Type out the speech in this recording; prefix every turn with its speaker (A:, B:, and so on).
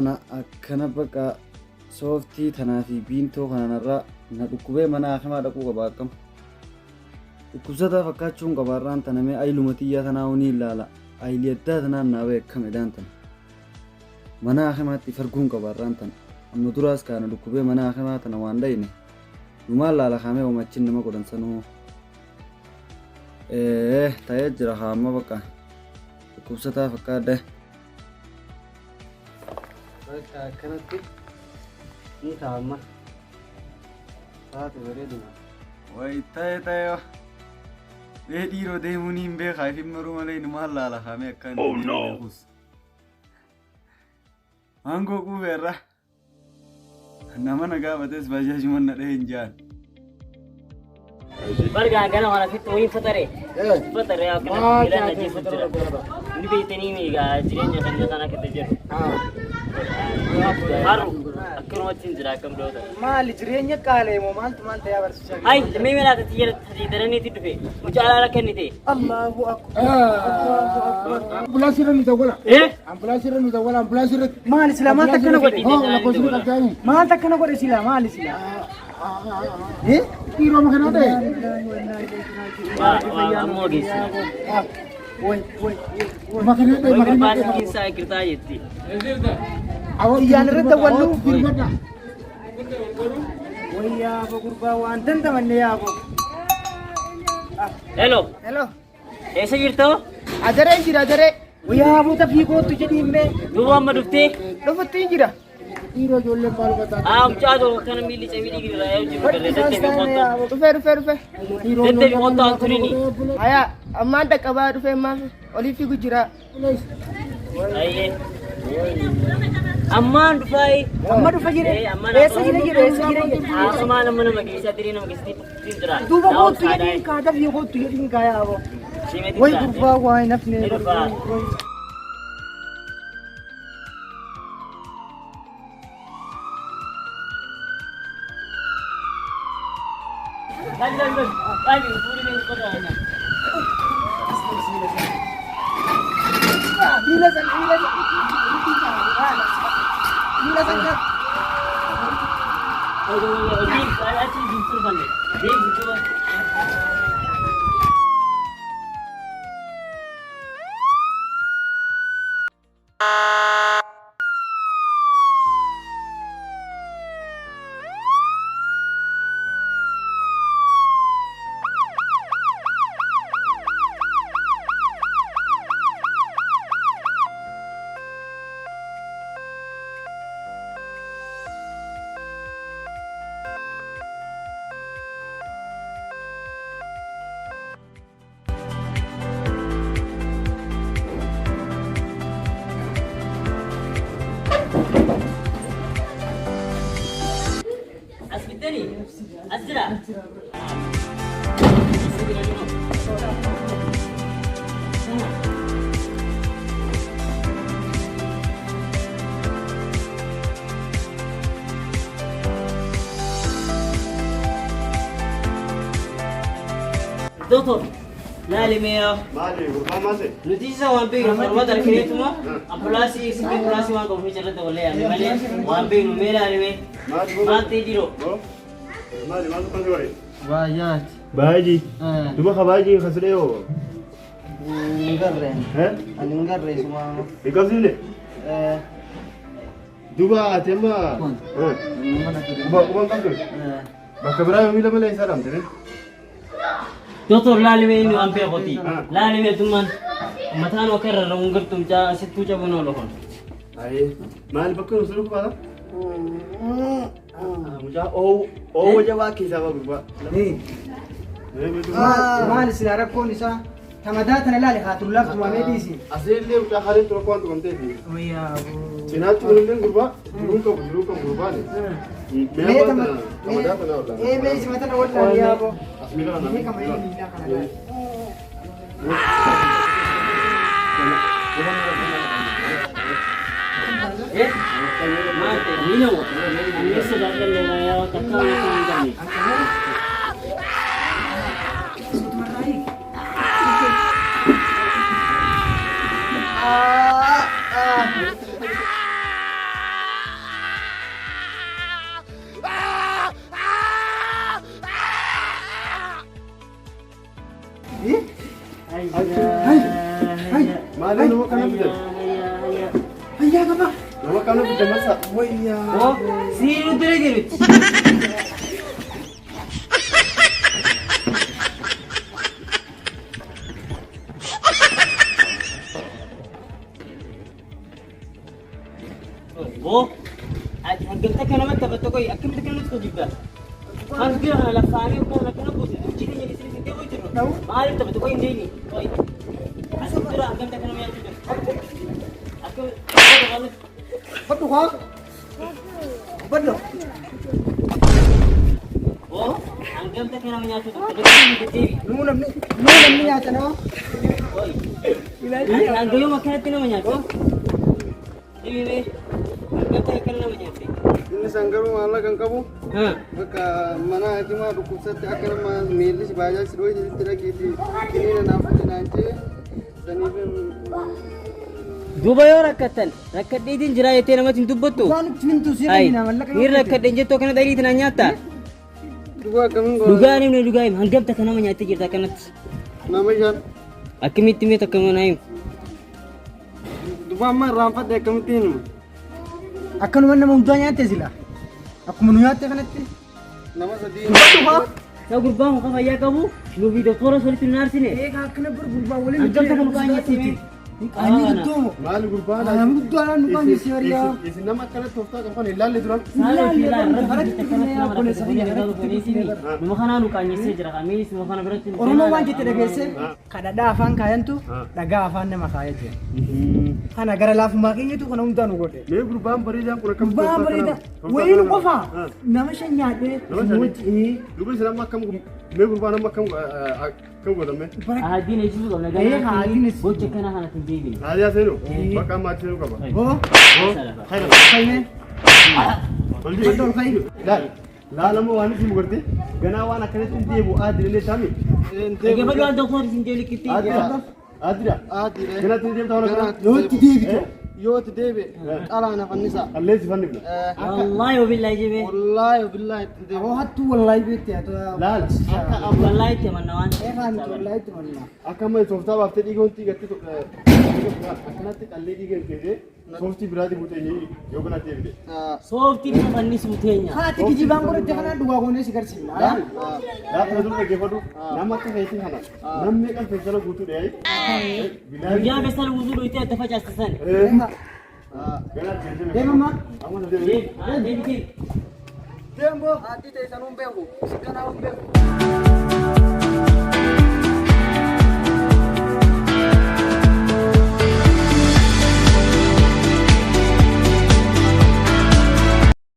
A: tana akkana baqa sooftii tanaa fi biintoo kanarraa na dhukkubee mana akamaa dhaquu qaba akkam dhukkubsataa fakkaachuun qabaarraan tanamee ayiluma xiyyaa tanaa hunii ilaala ayilii addaa tanaan naa beekame daan tana mana akamaatti farguun qabaarraan tana amma duraas kaana dhukkubee mana akamaa tana waan dhayne dhumaan laala kamee homachin nama godhan sanuu ta'ee jira haamma baqa dhukkubsataa fakkaadde kanatti ni taa'amma taate bareeduma way ta'e dhiiroo deemuun hin beekaa fi maruu malee numaan laala kamee akkaan beekus maangoo qubeerra nama na gaafates bajaajuma na dhaheen jaan
B: برجع أنا وأنا في توين فترة يا كنا كلا نجي فترة نبي تنيني جرين يا خلنا أنا كتجر هارو أكون واتين جرا كم دودا
C: ما لجرين يكاله مو مال تيا برس
B: هاي لمي ملا تيجي تدرني تدفع وجعل على كنيتي
C: الله أكبر أمبلاسيرن يتوقلا أمبلاسيرن يتوقلا أمبلاسيرن ما لسلا ما تكنا قدي ما تكنا قدي سلا ما لسلا Hero makan ada?
B: Wah, mau gisi.
C: Makan ada?
B: Makan ada? Kisah kita itu.
C: Awak iyan reda walu. Oh iya, aku kurbawan teman dia aku.
B: Hello.
C: Hello.
B: Esa jirto?
C: Adare jira adare. Oh iya, aku tapi kau tu jadi imbe.
B: Dua madukti.
C: Dapat jira. Hero jolle palu kata.
B: Chado kan mili cemili gira ya jibu kare dete bi foto.
C: Rufe.
B: Dete bi foto antuni.
C: Aya, amma da kaba rufe ma oli fi gujira.
B: Aye. Amman rufai.
C: Amma rufe jire. Esa jire.
B: Asma namna magi satiri namagi tindra.
C: Duba ko tu yedin ka da fi ko tu yedin ka ya abo. Wai gurba wai nafne.
B: Dal. Ay, puri mein ko na.
C: Bila san.
B: Ay, achi jintur bande. Jintur. Asbitani. Asra. Doktor. Nali meyo.
D: Mali, gurba mase.
B: Nutisa wampe informa tarkeetuma ambulasi ambulasi wango fichara to le ame male wampe no mera ame mate jiro.
D: Mali, malu panjore.
A: bajaaj
D: Baji. Tuma khabaji khasreo.
A: ngarre
D: Eh?
A: ngarre semua
D: Ikasile. Duba atema.
A: mana tu
D: Kuba kangke. Bakabra mila mala isaram tere.
B: Doktor lali me ni wampe hoti. Lali me tuman matano karra ungar tumcha situ cha bono lohon.
D: Aye. Mali bakko sulu kuba. Muja o waja wa kisa ba gurba.
C: Ni. ما لسنا ركون نسا تمداتنا لا لخاطر لفت ما ميديسي
D: Asile uta khale to kwanto konte di.
C: ويا
D: Sinatu ngulen gurba. Jurunka gurba ni.
C: ليه
D: Mema tamada na wala.
C: ايه بيجي مثلا ولا يا ابو
D: Asmila na.
C: هيك ما يجي لا كان
B: Mate, mino. Amesso da delle ya takka ni.
D: Maali nama kana fidan.
C: Ayyaa qaba.
D: Nama kana fidan masa.
B: Oh, siiru dire jirutti. Oh, hangamta kana mata bato koy akim ta kana jibda. Kan gira la fani ko na kana ko jini ni sini sini ko jiro. Maali ta bato koy ndini. Koy. Asim dura hangamta kana maya jibda. Akim
C: Batu ha? Batu.
B: oh, hangamta kana maya jibda. Bato koy
C: Namni nyaata na.
B: koy. Anggayo makanat na maya ko. Ini hangamta kana maya jibda.
A: Inni sangaru maalla kan qabu
B: Ha.
A: bakka mana hakimaa dhukkubsatti akka nama miilli si baajaa si dhoohi sitti dhageefi kiniina naaf fudhinaanchee saniif
B: Duba yoo rakkatan rakkadhiitiin jira jettee namatti hin dubbattu.
C: Waan timtu si
B: Ay,
C: na mallaka.
B: hin rakkadheen jettoo kana dhaliitiin an nyaatta.
A: dhugaa akkamiin goona
B: Dhugaan himne dhugaa him hangamta kana nama nyaattee jirta akkanatti.
A: nama ishaan
B: Akkamitti mee takka mana him.
A: dhugaa amma irraanfadhe akkamitti hinuma
C: Akkanuma nama hundaa nyaatte sila. Akkuma nu nyaatte kanatti.
A: nama sadii
C: Batu ha?
B: Saa gurbaa muka fayyaa qabu nuufi doktora solitti hin aarsine.
C: Eegaa akkana bar gurbaa waliin.
B: Hangamta kan dhugaa nyaattiiti.
C: Ani guddoo.
D: Maali gurbaan.
C: Ani guddoo nu kan si wariya.
D: Isin nama akkanatti tooftaa qaban ilaalle turan.
B: Saala fiiraa irratti akkanatti nama rakkate gargaaru dhufanii sini. Nama kanaa nu qaanyessee jira kamiinis nama kana biratti.
C: Oromoo waan jette dhageesse kadhadhaa afaan kaayantu dhagaa afaan nama kaaya jee. Kana gara laafummaa keenyatu kana hundaa nu godhe.
D: Mee gurbaan bareedaan kun akkam
C: Gurbaa bareeda. Waliin qofa nama shan nyaadhee mootii.
D: Duba isin amma akkam mee gurbaan amma akkam godhame.
B: Ahadiin eegsisuu qabna
C: Ahadiin
B: galee gocha kana kanatti hin deebine.
D: Haadiyaa seenu bakka ammaatti seenu qaba.
C: Oo. Kaine. Bandol kai.
D: Laalama waan isin mugarte ganaa waan akkanatti hin deebu aadilee taami.
B: Egaa baduu adda koor isin jeelikitti.
D: Aadira. Ganatti hin deemta waan akkanaa.
C: Yoo itti deebitu.
A: yoo itti deebi'e qalaana fannisa
D: Alleessi fannifna.
B: Wallahi wabillahi jebe.
A: wallaahi billahi itti deebi'e
C: Oo hattuu wallaahi beekte haa
D: Laal.
B: Wallahi itti amanna waan.
C: Eegaan wallaahi itti mannaa.
D: Akka amma tooftaa baaftee dhiiga wanti gatte akkanatti qallee dhiiga hin teessee sooftii biraatti buutee yoo kanatti deebite.
B: Sooftiin isa fannisuu teenya.
C: Haati kijibaan godhatte kanaan dhugaa goonee si garsiifna.
D: Laafna sun dhaggeeffadhu nama akka feetii kana namni kan feesala guutuu dhiyaayi.
B: Guyyaa beessal wuzuu dhoyitee adda facaastisan.
C: Deemamaa.
B: Deebitiin.
A: deemboo haadhi ta'e sanuun beeku si kanaa hin beeku